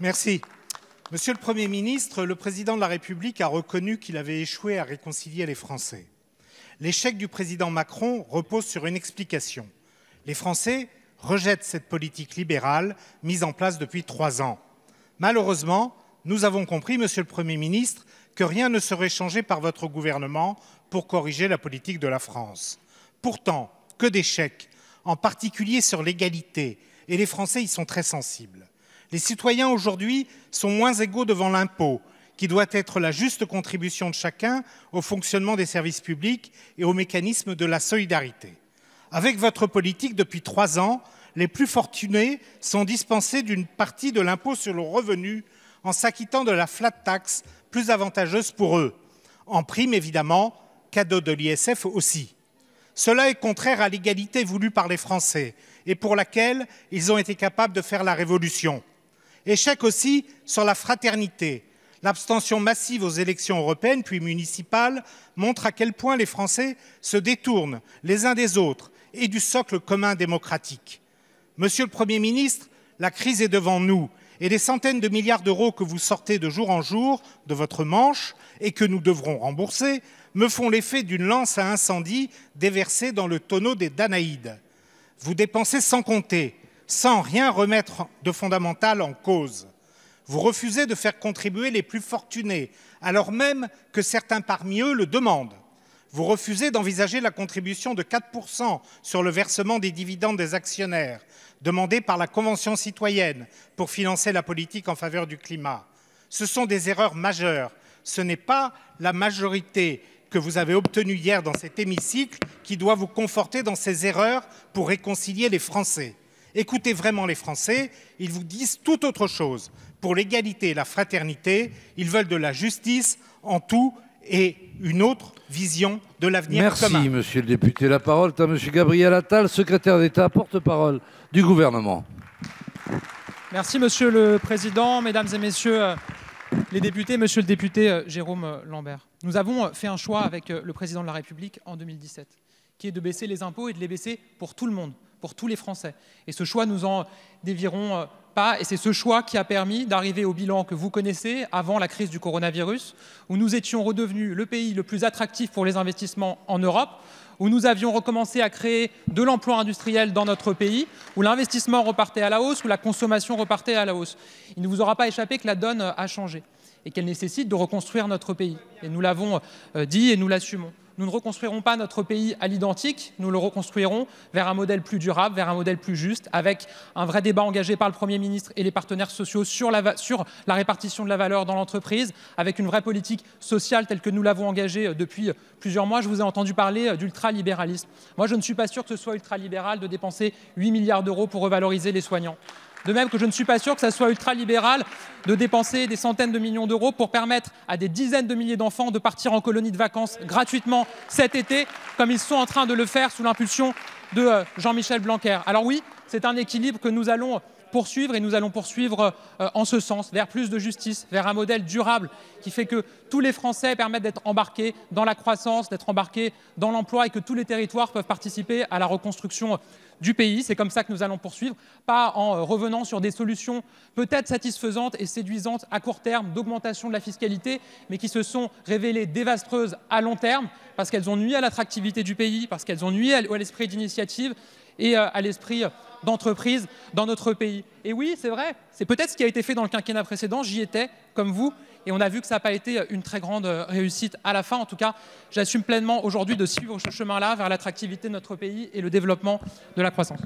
Merci. Monsieur le Premier ministre, le Président de la République a reconnu qu'il avait échoué à réconcilier les Français. L'échec du président Macron repose sur une explication. Les Français rejettent cette politique libérale mise en place depuis 3 ans. Malheureusement, nous avons compris, Monsieur le Premier ministre, que rien ne serait changé par votre gouvernement pour corriger la politique de la France. Pourtant, que d'échecs, en particulier sur l'égalité, et les Français y sont très sensibles. Les citoyens aujourd'hui sont moins égaux devant l'impôt, qui doit être la juste contribution de chacun au fonctionnement des services publics et au mécanisme de la solidarité. Avec votre politique, depuis 3 ans, les plus fortunés sont dispensés d'une partie de l'impôt sur le revenu en s'acquittant de la flat tax plus avantageuse pour eux. En prime, évidemment, cadeau de l'ISF aussi. Cela est contraire à l'égalité voulue par les Français et pour laquelle ils ont été capables de faire la révolution. Échec aussi sur la fraternité. L'abstention massive aux élections européennes puis municipales montre à quel point les Français se détournent les uns des autres et du socle commun démocratique. Monsieur le Premier ministre, la crise est devant nous et les centaines de milliards d'euros que vous sortez de jour en jour de votre manche et que nous devrons rembourser me font l'effet d'une lance à incendie déversée dans le tonneau des Danaïdes. Vous dépensez sans compter, sans rien remettre de fondamental en cause. Vous refusez de faire contribuer les plus fortunés, alors même que certains parmi eux le demandent. Vous refusez d'envisager la contribution de 4% sur le versement des dividendes des actionnaires, demandée par la Convention citoyenne pour financer la politique en faveur du climat. Ce sont des erreurs majeures. Ce n'est pas la majorité que vous avez obtenue hier dans cet hémicycle qui doit vous conforter dans ces erreurs pour réconcilier les Français. Écoutez vraiment les Français, ils vous disent tout autre chose. Pour l'égalité et la fraternité, ils veulent de la justice en tout et une autre vision de l'avenir commun. Merci, monsieur le député. La parole est à monsieur Gabriel Attal, secrétaire d'État, porte-parole du gouvernement. Merci, monsieur le président, mesdames et messieurs les députés, monsieur le député Jérôme Lambert. Nous avons fait un choix avec le président de la République en 2017, qui est de baisser les impôts et de les baisser pour tout le monde, pour tous les Français. Et ce choix, nous en dévierons pas. Et c'est ce choix qui a permis d'arriver au bilan que vous connaissez avant la crise du coronavirus, où nous étions redevenus le pays le plus attractif pour les investissements en Europe, où nous avions recommencé à créer de l'emploi industriel dans notre pays, où l'investissement repartait à la hausse, où la consommation repartait à la hausse. Il ne vous aura pas échappé que la donne a changé et qu'elle nécessite de reconstruire notre pays. Et nous l'avons dit et nous l'assumons. Nous ne reconstruirons pas notre pays à l'identique, nous le reconstruirons vers un modèle plus durable, vers un modèle plus juste, avec un vrai débat engagé par le Premier ministre et les partenaires sociaux sur la répartition de la valeur dans l'entreprise, avec une vraie politique sociale telle que nous l'avons engagée depuis plusieurs mois. Je vous ai entendu parler d'ultralibéralisme. Moi, je ne suis pas sûr que ce soit ultralibéral de dépenser 8 milliards d'euros pour revaloriser les soignants. De même que je ne suis pas sûr que ça soit ultralibéral de dépenser des centaines de millions d'euros pour permettre à des dizaines de milliers d'enfants de partir en colonie de vacances gratuitement cet été, comme ils sont en train de le faire sous l'impulsion de Jean-Michel Blanquer. Alors oui, c'est un équilibre que nous allons poursuivre et nous allons poursuivre en ce sens, vers plus de justice, vers un modèle durable qui fait que tous les Français permettent d'être embarqués dans la croissance, d'être embarqués dans l'emploi et que tous les territoires peuvent participer à la reconstruction du pays. C'est comme ça que nous allons poursuivre, pas en revenant sur des solutions peut-être satisfaisantes et séduisantes à court terme d'augmentation de la fiscalité, mais qui se sont révélées désastreuses à long terme parce qu'elles ont nui à l'attractivité du pays, parce qu'elles ont nui à l'esprit d'initiative et à l'esprit d'entreprise dans notre pays. Et oui, c'est vrai, c'est peut-être ce qui a été fait dans le quinquennat précédent, j'y étais, comme vous, et on a vu que ça n'a pas été une très grande réussite à la fin. En tout cas, j'assume pleinement aujourd'hui de suivre ce chemin-là vers l'attractivité de notre pays et le développement de la croissance.